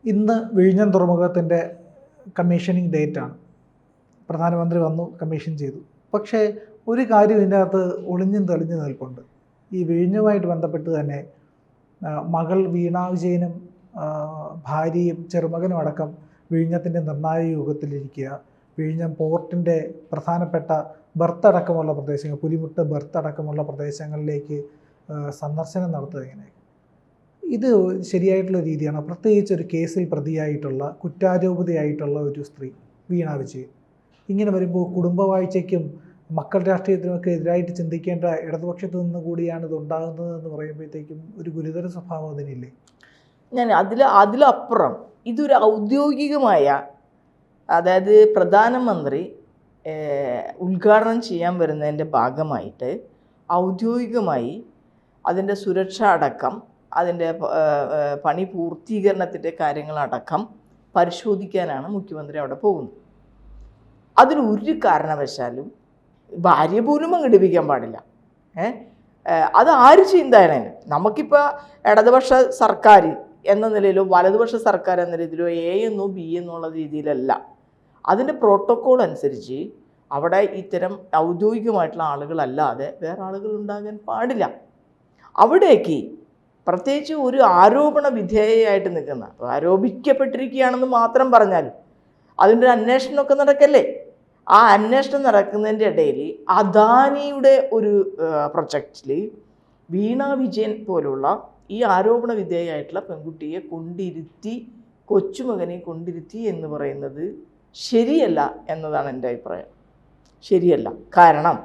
ഇന്ന് വിഴിഞ്ഞം തുറമുഖത്തിൻ്റെ കമ്മീഷനിങ് ഡേറ്റാണ്. പ്രധാനമന്ത്രി വന്നു കമ്മീഷൻ ചെയ്തു. പക്ഷേ ഒരു കാര്യം ഇതിൻ്റെ അകത്ത് ഒളിഞ്ഞും തെളിഞ്ഞു നിൽപ്പുണ്ട്. ഈ വിഴിഞ്ഞുമായിട്ട് ബന്ധപ്പെട്ട് തന്നെ മകൾ വീണ വിജയനും ഭാര്യയും ചെറുമകനും അടക്കം വിഴിഞ്ഞത്തിൻ്റെ നിർണായക യുഗത്തിലിരിക്കുക. വിഴിഞ്ഞം പോർട്ടിൻ്റെ പ്രധാനപ്പെട്ട ബർത്ത് അടക്കമുള്ള പ്രദേശങ്ങൾ, പുലിമുട്ട് ബർത്ത് അടക്കമുള്ള പ്രദേശങ്ങളിലേക്ക് സന്ദർശനം നടത്തുക. ഇങ്ങനെ ഇത് ശരിയായിട്ടുള്ള രീതിയാണ്. പ്രത്യേകിച്ച് ഒരു കേസിൽ പ്രതിയായിട്ടുള്ള കുറ്റാരോപിതയായിട്ടുള്ള ഒരു സ്ത്രീ വീണ വിജയൻ ഇങ്ങനെ വരുമ്പോൾ കുടുംബവാഴ്ചയ്ക്കും മക്കൾ രാഷ്ട്രീയത്തിനൊക്കെ എതിരായിട്ട് ചിന്തിക്കേണ്ട ഇടതുപക്ഷത്തു നിന്ന് കൂടിയാണ് ഇത് ഉണ്ടാകുന്നതെന്ന് പറയുമ്പോഴത്തേക്കും ഒരു ഗുരുതര സ്വഭാവം അതിനില്ലേ? ഞാൻ അതിലപ്പുറം ഇതൊരു ഔദ്യോഗികമായ, അതായത് പ്രധാനമന്ത്രി ഉദ്ഘാടനം ചെയ്യാൻ വരുന്നതിൻ്റെ ഭാഗമായിട്ട് ഔദ്യോഗികമായി അതിൻ്റെ സുരക്ഷ അടക്കം, അതിൻ്റെ പണി പൂർത്തീകരണത്തിൻ്റെ കാര്യങ്ങളടക്കം പരിശോധിക്കാനാണ് മുഖ്യമന്ത്രി അവിടെ പോകുന്നത്. അതിലൊരു കാരണവശാലും ഭാര്യ പോലും അടിപ്പിക്കാൻ പാടില്ല. അത് ആര് ചെയ്യുന്നതാണ്? നമുക്കിപ്പോൾ ഇടതുപക്ഷ സർക്കാർ എന്ന നിലയിലോ വലതുപക്ഷ സർക്കാർ എന്ന രീതിയിലോ എ എന്നോ ബി എന്നുള്ള രീതിയിലല്ല. അതിൻ്റെ പ്രോട്ടോക്കോൾ അനുസരിച്ച് അവിടെ ഇത്തരം ഔദ്യോഗികമായിട്ടുള്ള ആളുകളല്ലാതെ വേറെ ആളുകൾ ഉണ്ടാകാൻ പാടില്ല. അവിടേക്ക് പ്രത്യേകിച്ച് ഒരു ആരോപണ വിധേയയായിട്ട് നിൽക്കുന്ന, ആരോപിക്കപ്പെട്ടിരിക്കുകയാണെന്ന് മാത്രം പറഞ്ഞാലും അതിൻ്റെ ഒരു അന്വേഷണമൊക്കെ നടക്കല്ലേ. ആ അന്വേഷണം നടക്കുന്നതിൻ്റെ ഇടയിൽ അദാനിയുടെ ഒരു പ്രൊജക്റ്റിൽ വീണ വിജയൻ പോലുള്ള ഈ ആരോപണ വിധേയമായിട്ടുള്ള പെൺകുട്ടിയെ കൊണ്ടിരുത്തി, കൊച്ചുമകനെ കൊണ്ടിരുത്തി എന്ന് പറയുന്നത് ശരിയല്ല എന്നതാണ് എൻ്റെ അഭിപ്രായം. ശരിയല്ല. കാരണം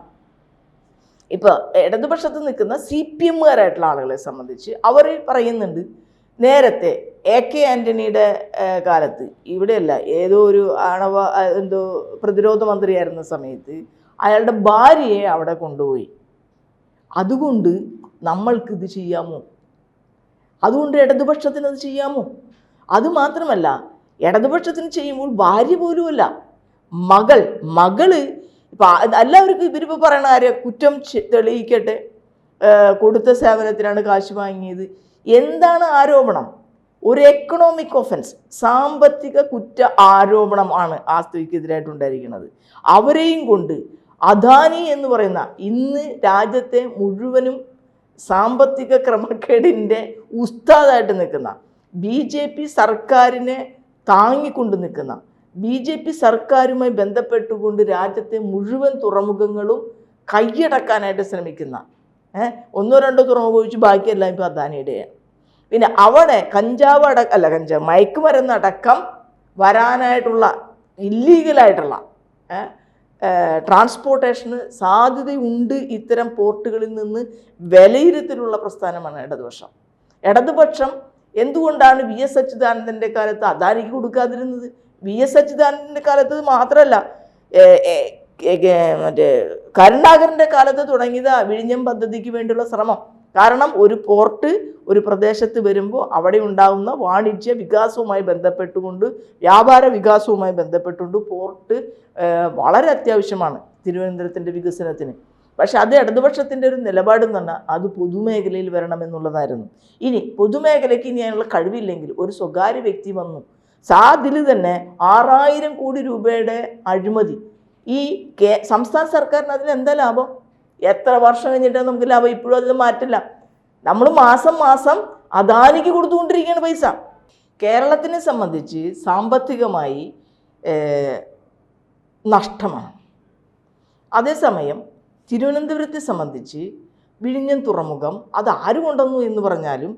ഇപ്പോൾ ഇടതുപക്ഷത്ത് നിൽക്കുന്ന CPM-കാരായിട്ടുള്ള ആളുകളെ സംബന്ധിച്ച് അവർ പറയുന്നുണ്ട്, നേരത്തെ AK ആൻ്റണിയുടെ കാലത്ത്, ഇവിടെയല്ല, ഏതോ ഒരു എന്തോ പ്രതിരോധ മന്ത്രിയായിരുന്ന സമയത്ത് അയാളുടെ ഭാര്യയെ അവിടെ കൊണ്ടുപോയി. അതുകൊണ്ട് നമ്മൾക്കിത് ചെയ്യാമോ? അതുകൊണ്ട് ഇടതുപക്ഷത്തിന് അത് ചെയ്യാമോ? അതുമാത്രമല്ല, ഇടതുപക്ഷത്തിന് ചെയ്യുമ്പോൾ ഭാര്യ പോലുമല്ല, മകള് ഇപ്പം എല്ലാവർക്കും ഇവരിപ്പോൾ പറയണ കാര്യം, കുറ്റം തെളിയിക്കട്ടെ, കൊടുത്ത സേവനത്തിനാണ് കാശ് വാങ്ങിയത്. എന്താണ് ആരോപണം? ഒരു എക്കണോമിക് ഒഫൻസ്, സാമ്പത്തിക കുറ്റ ആരോപണമാണ് ആ സ്ത്രീക്കെതിരായിട്ടുണ്ടായിരിക്കുന്നത്. അവരെയും കൊണ്ട് അദാനി എന്ന് പറയുന്ന ഇന്ന് രാജ്യത്തെ മുഴുവനും സാമ്പത്തിക ക്രമക്കേടിൻ്റെ ഉസ്താദായിട്ട് നിൽക്കുന്ന, BJP സർക്കാരിനെ താങ്ങിക്കൊണ്ട് നിൽക്കുന്ന, BJP സർക്കാരുമായി ബന്ധപ്പെട്ടുകൊണ്ട് രാജ്യത്തെ മുഴുവൻ തുറമുഖങ്ങളും കൈയടക്കാനായിട്ട് ശ്രമിക്കുന്ന, ഒന്നോ രണ്ടോ തുറമുഖം ഒഴിച്ച് ബാക്കിയെല്ലാം ഇപ്പോൾ അദാനിയുടെയാണ്. പിന്നെ അവിടെ മയക്കുമരുന്നടക്കം വരാനായിട്ടുള്ള ഇല്ലീഗലായിട്ടുള്ള ട്രാൻസ്പോർട്ടേഷന് സാധ്യതയുണ്ട് ഇത്തരം പോർട്ടുകളിൽ നിന്ന് വിലയിരുത്തലുള്ള പ്രസ്ഥാനമാണ് ഇടതുപക്ഷം. ഇടതുപക്ഷം എന്തുകൊണ്ടാണ് VS അച്യുതാനന്ദൻ്റെ കാലത്ത് അദാനിക്ക് കൊടുക്കാതിരുന്നത്? VS അച്യുതാനന്ദൻ്റെ കാലത്ത് മാത്രമല്ല, മറ്റേ കരുണാകരൻ്റെ കാലത്ത് തുടങ്ങിയത് വിഴിഞ്ഞം പദ്ധതിക്ക് വേണ്ടിയുള്ള ശ്രമം. കാരണം ഒരു പോർട്ട് ഒരു പ്രദേശത്ത് വരുമ്പോൾ അവിടെ ഉണ്ടാകുന്ന വാണിജ്യ വികാസവുമായി ബന്ധപ്പെട്ടുകൊണ്ട്, വ്യാപാര വികാസവുമായി ബന്ധപ്പെട്ടുകൊണ്ട് പോർട്ട് വളരെ അത്യാവശ്യമാണ് തിരുവനന്തപുരത്തിൻ്റെ വികസനത്തിന്. പക്ഷെ അത് ഇടതുപക്ഷത്തിൻ്റെ ഒരു നിലപാടെന്ന് പറഞ്ഞാൽ അത് പൊതുമേഖലയിൽ വരണമെന്നുള്ളതായിരുന്നു. ഇനി പൊതുമേഖലയ്ക്ക് ഇനി അതിനുള്ള കഴിവില്ലെങ്കിൽ ഒരു സ്വകാര്യ വ്യക്തി വന്നു, അതിൽ തന്നെ 6000 കോടി രൂപയുടെ അഴിമതി. ഈ സംസ്ഥാന സർക്കാരിന് അതിൽ എന്താ ലാഭം? എത്ര വർഷം കഴിഞ്ഞിട്ടാണ് നമുക്ക് ലാഭം? ഇപ്പോഴും അതിൽ മാറ്റില്ല. നമ്മൾ മാസം അദാനിക്ക് കൊടുത്തുകൊണ്ടിരിക്കുകയാണ് പൈസ. കേരളത്തിനെ സംബന്ധിച്ച് സാമ്പത്തികമായി നഷ്ടമാണ്. അതേസമയം തിരുവനന്തപുരത്തെ സംബന്ധിച്ച് വിഴിഞ്ഞം തുറമുഖം അത് ആര് കൊണ്ടുവന്നു എന്ന് പറഞ്ഞാലും,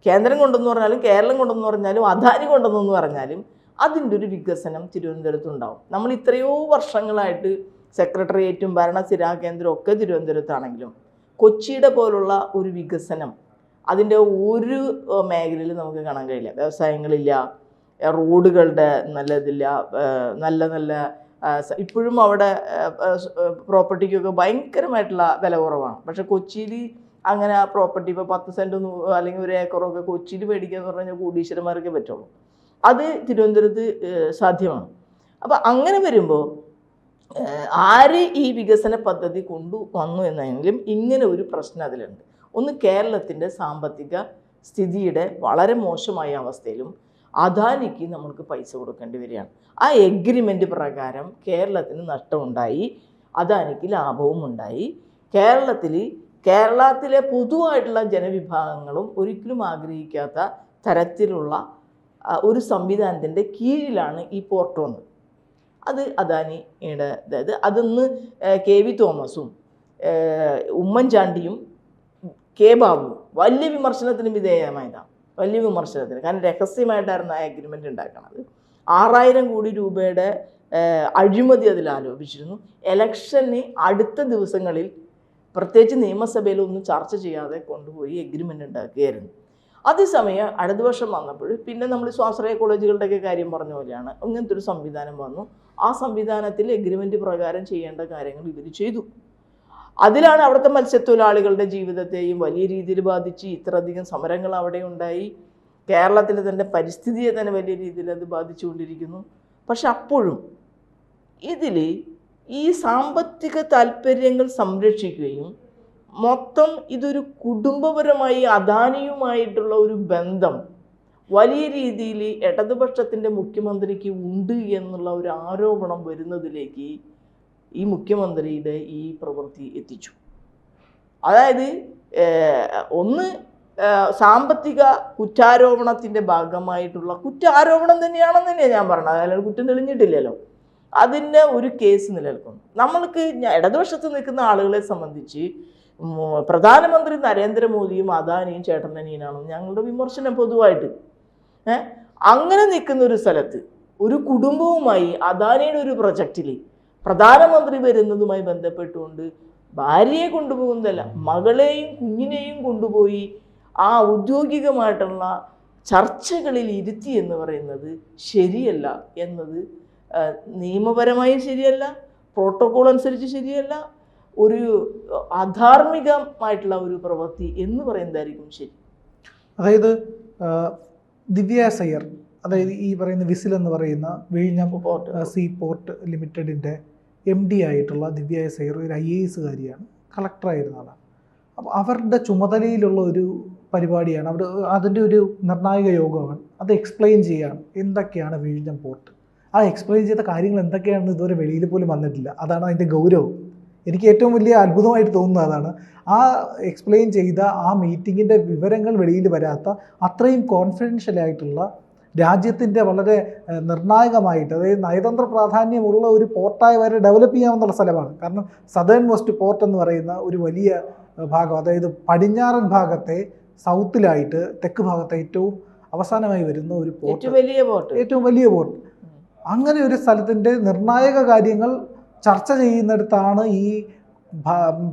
കേന്ദ്രം കൊണ്ടെന്ന് പറഞ്ഞാലും, കേരളം കൊണ്ടെന്ന് പറഞ്ഞാലും, അദാനി കൊണ്ടെന്ന് പറഞ്ഞാലും അതിൻ്റെ ഒരു വികസനം തിരുവനന്തപുരത്തുണ്ടാവും. നമ്മൾ ഇത്രയോ വർഷങ്ങളായിട്ട് സെക്രട്ടേറിയറ്റും ഭരണസിരാ കേന്ദ്രവും ഒക്കെ തിരുവനന്തപുരത്താണെങ്കിലും കൊച്ചിയുടെ പോലുള്ള ഒരു വികസനം അതിൻ്റെ ഒരു മേഖലയിൽ നമുക്ക് കാണാൻ കഴിയില്ല. വ്യവസായങ്ങളില്ല, റോഡുകളുടെ നല്ലതില്ല, നല്ല ഇപ്പോഴും അവിടെ പ്രോപ്പർട്ടിക്കൊക്കെ ഭയങ്കരമായിട്ടുള്ള വില കുറവാണ്. പക്ഷെ കൊച്ചിയിൽ അങ്ങനെ ആ പ്രോപ്പർട്ടി ഇപ്പോൾ 10 സെൻറ്റ് അല്ലെങ്കിൽ 1 ഏക്കറൊക്കെ കൊച്ചിയിൽ മേടിക്കുക എന്ന് പറഞ്ഞാൽ കോടീശ്വരന്മാർക്കേ പറ്റുള്ളൂ. അത് തിരുവനന്തപുരത്ത് സാധ്യമാണ്. അപ്പോൾ അങ്ങനെ വരുമ്പോൾ ആര് ഈ വികസന പദ്ധതി കൊണ്ടുവന്നു എന്നെങ്കിലും ഇങ്ങനെ ഒരു പ്രശ്നം അതിലുണ്ട്. ഒന്ന്, കേരളത്തിൻ്റെ സാമ്പത്തിക സ്ഥിതിയുടെ വളരെ മോശമായ അവസ്ഥയിലും അദാനിക്ക് നമ്മൾക്ക് പൈസ കൊടുക്കേണ്ടി വരികയാണ്. ആ എഗ്രിമെൻ്റ് പ്രകാരം കേരളത്തിന് നഷ്ടമുണ്ടായി, അദാനിക്ക് ലാഭവും ഉണ്ടായി. കേരളത്തിലെ പൊതുവായിട്ടുള്ള ജനവിഭാഗങ്ങളും ഒരിക്കലും ആഗ്രഹിക്കാത്ത തരത്തിലുള്ള ഒരു സംവിധാനത്തിൻ്റെ കീഴിലാണ് ഈ പോർട്ട് വന്നത്. അത് അദാനിയുടെ അതൊന്ന് KV തോമസും ഉമ്മൻചാണ്ടിയും ബാബുവും വലിയ വിമർശനത്തിന് വിധേയമായതാണ്. വലിയ വിമർശനത്തിന്. കാരണം രഹസ്യമായിട്ടായിരുന്നു ആ അഗ്രിമെൻ്റ് ഉണ്ടാക്കുന്നത്. 6000 കോടി രൂപയുടെ അഴിമതി അതിൽ ആരോപിച്ചിരുന്നു. ഇലക്ഷന് അടുത്ത ദിവസങ്ങളിൽ പ്രത്യേകിച്ച് നിയമസഭയിൽ ഒന്നും ചർച്ച ചെയ്യാതെ കൊണ്ടുപോയി എഗ്രിമെൻ്റ് ഉണ്ടാക്കുകയായിരുന്നു. അതേസമയം അടുത്ത വർഷം വന്നപ്പോൾ പിന്നെ നമ്മൾ സ്വാശ്രയ കോളേജുകളുടെയൊക്കെ കാര്യം പറഞ്ഞ പോലെയാണ്, അങ്ങനത്തെ ഒരു സംവിധാനം വന്നു. ആ സംവിധാനത്തിൽ എഗ്രിമെൻ്റ് പ്രകാരം ചെയ്യേണ്ട കാര്യങ്ങൾ ഇവർ ചെയ്തു. അതിലാണ് അവിടുത്തെ മത്സ്യത്തൊഴിലാളികളുടെ ജീവിതത്തെയും വലിയ രീതിയിൽ ബാധിച്ച് ഇത്രയധികം സമരങ്ങൾ അവിടെ ഉണ്ടായി. കേരളത്തിലെ തന്നെ പരിസ്ഥിതിയെ തന്നെ വലിയ രീതിയിൽ അത് ബാധിച്ചുകൊണ്ടിരിക്കുന്നു. പക്ഷെ അപ്പോഴും ഇതിൽ ഈ സാമ്പത്തിക താല്പര്യങ്ങൾ സംരക്ഷിക്കുകയും മൊത്തം ഇതൊരു കുടുംബപരമായി അദാനിയുമായിട്ടുള്ള ഒരു ബന്ധം വലിയ രീതിയിൽ ഇടതുപക്ഷത്തിൻ്റെ മുഖ്യമന്ത്രിക്ക് ഉണ്ട് എന്നുള്ള ഒരു ആരോപണം വരുന്നതിലേക്ക് ഈ മുഖ്യമന്ത്രിയുടെ ഈ പ്രവൃത്തി എത്തിച്ചു. അതായത് ഒന്ന് സാമ്പത്തിക കുറ്റാരോപണത്തിൻ്റെ ഭാഗമായിട്ടുള്ള കുറ്റാരോപണം തന്നെയാണെന്ന് തന്നെയാണ് ഞാൻ പറഞ്ഞത്. അതായത് കുറ്റം തെളിഞ്ഞിട്ടില്ലല്ലോ, അതിൻ്റെ ഒരു കേസ് നിലനിൽക്കുന്നു. നമ്മൾക്ക് ഇടതുപക്ഷത്ത് നിൽക്കുന്ന ആളുകളെ സംബന്ധിച്ച് പ്രധാനമന്ത്രി നരേന്ദ്രമോദിയും അദാനിയും ചേട്ടനനിയനാണെന്ന് ഞങ്ങളുടെ വിമർശനം പൊതുവായിട്ട്. അങ്ങനെ നിൽക്കുന്ന ഒരു സ്ഥലത്ത് ഒരു കുടുംബവുമായി അദാനിയുടെ ഒരു പ്രൊജക്റ്റിൽ പ്രധാനമന്ത്രി വരുന്നതുമായി ബന്ധപ്പെട്ടുകൊണ്ട് ഭാര്യയെ കൊണ്ടുപോകുന്നതല്ല, മകളെയും കുഞ്ഞിനെയും കൊണ്ടുപോയി ആ ഔദ്യോഗികമായിട്ടുള്ള ചർച്ചകളിൽ ഇരുത്തി എന്ന് പറയുന്നത് ശരിയല്ല എന്നത് നിയമപരമായി ശരിയല്ല, പ്രോട്ടോകോൾ അനുസരിച്ച് ശരിയല്ല, ഒരു അധാർമികമായിട്ടുള്ള ഒരു പ്രവൃത്തി എന്ന് പറയുന്നതായിരിക്കും ശരി. അതായത് ദിവ്യ സയ്യർ, അതായത് ഈ പറയുന്ന വിസിൽ എന്ന് പറയുന്ന വിഴിഞ്ഞം സീ പോർട്ട് ലിമിറ്റഡിൻ്റെ MD ആയിട്ടുള്ള ദിവ്യ സയ്യർ ഒരു IAS കാരിയാണ്, കളക്ടറായിരുന്ന ആളാണ്. അപ്പോൾ അവരുടെ ചുമതലയിലുള്ള ഒരു പരിപാടിയാണ്, അവർ അതിൻ്റെ ഒരു നിർണായക യോഗമാണ്. അത് എക്സ്പ്ലെയിൻ ചെയ്യാണ് എന്തൊക്കെയാണ് വിഴിഞ്ഞം പോർട്ട്. ആ എക്സ്പ്ലെയിൻ ചെയ്ത കാര്യങ്ങൾ എന്തൊക്കെയാണെന്ന് ഇതുവരെ വെളിയിൽ പോലും വന്നിട്ടില്ല. അതാണ് അതിൻ്റെ ഗൗരവം. എനിക്ക് ഏറ്റവും വലിയ അത്ഭുതമായിട്ട് തോന്നുന്നത് അതാണ്. ആ എക്സ്പ്ലെയിൻ ചെയ്ത ആ മീറ്റിങ്ങിൻ്റെ വിവരങ്ങൾ വെളിയിൽ വരാത്ത, അത്രയും കോൺഫിഡൻഷ്യലായിട്ടുള്ള, രാജ്യത്തിൻ്റെ വളരെ നിർണായകമായിട്ട്, അതായത് നയതന്ത്ര പ്രാധാന്യമുള്ള ഒരു പോർട്ടായി വരെ ഡെവലപ്പ് ചെയ്യാമെന്നുള്ള സ്ഥലമാണ്. കാരണം സദേൺ മോസ്റ്റ് പോർട്ട് എന്ന് പറയുന്ന ഒരു വലിയ ഭാഗം, അതായത് പടിഞ്ഞാറൻ ഭാഗത്തെ സൗത്തിലായിട്ട് തെക്ക് ഭാഗത്തെ ഏറ്റവും അവസാനമായി വരുന്ന ഒരു പോർട്ട്, ഏറ്റവും വലിയ പോർട്ട്. അങ്ങനെ ഒരു സ്ഥലത്തിൻ്റെ നിർണായക കാര്യങ്ങൾ ചർച്ച ചെയ്യുന്നിടത്താണ് ഈ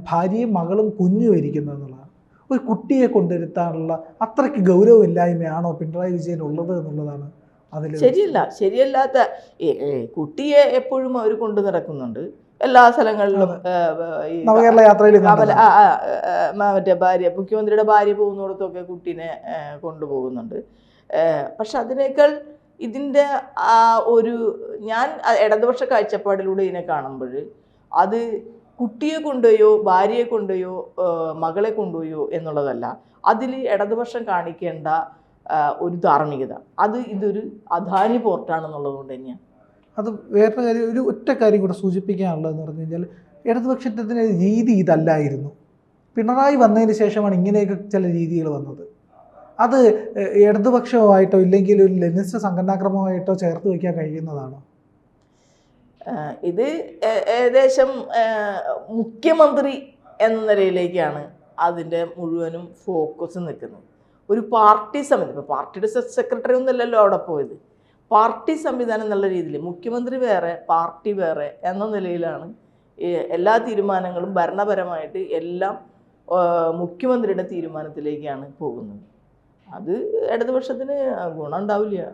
ഭാര്യയും മകളും കുഞ്ഞും ഇരിക്കുന്നത് എന്നുള്ളതാണ്. ഒരു കുട്ടിയെ കൊണ്ടുവരുത്താനുള്ള അത്രയ്ക്ക് ഗൗരവമില്ലായ്മയാണോ പിണറായി വിജയൻ ഉള്ളത് എന്നുള്ളതാണ് അതിൽ ശരിയല്ലാത്ത കുട്ടിയെ എപ്പോഴും അവർ കൊണ്ടു നടക്കുന്നുണ്ട് എല്ലാ സ്ഥലങ്ങളിലും. നവകേരള യാത്രയിൽ മറ്റേ മുഖ്യമന്ത്രിയുടെ ഭാര്യ പോകുന്നിടത്തൊക്കെ കുട്ടീനെ കൊണ്ടുപോകുന്നുണ്ട്. പക്ഷെ അതിനേക്കാൾ ഇതിൻ്റെ ഒരു ഞാൻ ഇടതുപക്ഷ കാഴ്ചപ്പാടിലൂടെ ഇതിനെ കാണുമ്പോൾ അത് കുട്ടിയെ കൊണ്ടുപോയോ ഭാര്യയെ കൊണ്ടുപോയോ മകളെ കൊണ്ടുപോയോ എന്നുള്ളതല്ല, അതിൽ ഇടതുപക്ഷം കാണിക്കേണ്ട ഒരു ധാർമ്മികത, ഇതൊരു അദാനി പോർട്ടാണെന്നുള്ളത് കൊണ്ട് തന്നെയാണ്. അത് വേറൊരു കാര്യം, ഒരു ഒറ്റ കാര്യം കൂടെ സൂചിപ്പിക്കാനുള്ളതെന്ന് പറഞ്ഞു കഴിഞ്ഞാൽ, ഇടതുപക്ഷത്തിൻ്റെ രീതി ഇതല്ലായിരുന്നു. പിണറായി വന്നതിന് ശേഷമാണ് ഇങ്ങനെയൊക്കെ ചില രീതികൾ വന്നത്. അത് ഇടതുപക്ഷമായിട്ടോ ഇല്ലെങ്കിൽ ഒരു ലെനിനിസ്റ്റ് സംഘടനാക്രമമായിട്ടോ ചേർത്ത് വയ്ക്കാൻ കഴിയുന്നതാണോ? ഇത് ഏകദേശം മുഖ്യമന്ത്രി എന്ന നിലയിലേക്കാണ് അതിൻ്റെ മുഴുവനും ഫോക്കസ് നിൽക്കുന്നത്. ഒരു പാർട്ടി സമിതി, ഇപ്പോൾ പാർട്ടിയുടെ സെക്രട്ടറി ഒന്നുമല്ലല്ലോ അവിടെ പോയത്, പാർട്ടി സംവിധാനം എന്നുള്ള രീതിയിൽ മുഖ്യമന്ത്രി വേറെ പാർട്ടി വേറെ എന്ന നിലയിലാണ് എല്ലാ തീരുമാനങ്ങളും ഭരണപരമായിട്ട് എല്ലാം മുഖ്യമന്ത്രിയുടെ തീരുമാനത്തിലേക്കാണ് പോകുന്നത്. അത് ഇടതുപക്ഷത്തിന് ഗുണം ഉണ്ടാവില്ല.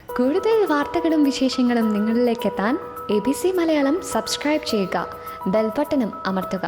കൂടുതൽ വാർത്തകളും വിശേഷങ്ങളും നിങ്ങളിലേക്ക് എത്താൻ ABC മലയാളം സബ്സ്ക്രൈബ് ചെയ്യുക, ബെൽ ബട്ടണും അമർത്തുക.